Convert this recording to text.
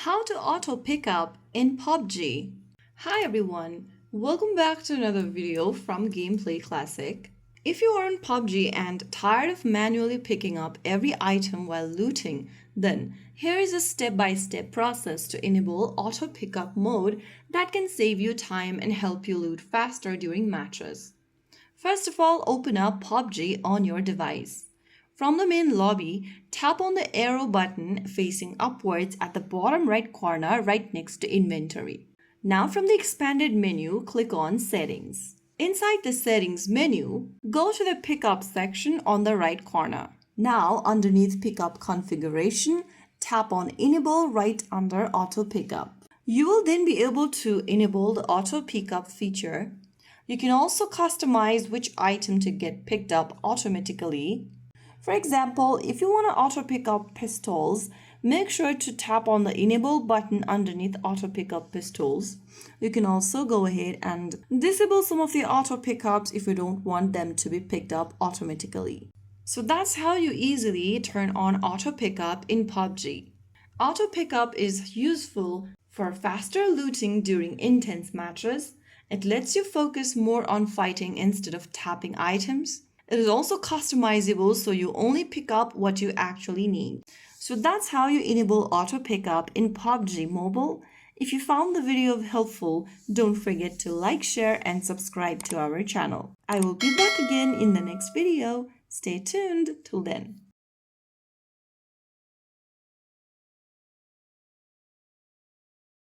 How to auto pickup in PUBG. Hi everyone, welcome back to another video from Gameplay Classic. If you are in PUBG and tired of manually picking up every item while looting, then here is a step-by-step process to enable auto pickup mode that can save you time and help you loot faster during matches. First of all, open up PUBG on your device. From the main lobby, tap on the arrow button facing upwards at the bottom right corner right next to Inventory. Now from the expanded menu, click on Settings. Inside the Settings menu, go to the Pickup section on the right corner. Now underneath Pickup Configuration, tap on Enable right under Auto Pickup. You will then be able to enable the Auto Pickup feature. You can also customize which item to get picked up automatically. For example, if you want to auto pick up pistols, make sure to tap on the Enable button underneath Auto Pick Up Pistols. You can also go ahead and disable some of the auto pickups if you don't want them to be picked up automatically. So that's how you easily turn on auto pickup in PUBG. Auto pickup is useful for faster looting during intense matches. It lets you focus more on fighting instead of tapping items. It is also customizable, so you only pick up what you actually need. So that's how you enable auto pickup in PUBG Mobile. If you found the video helpful, don't forget to like, share, and subscribe to our channel. I will be back again in the next video. Stay tuned till then.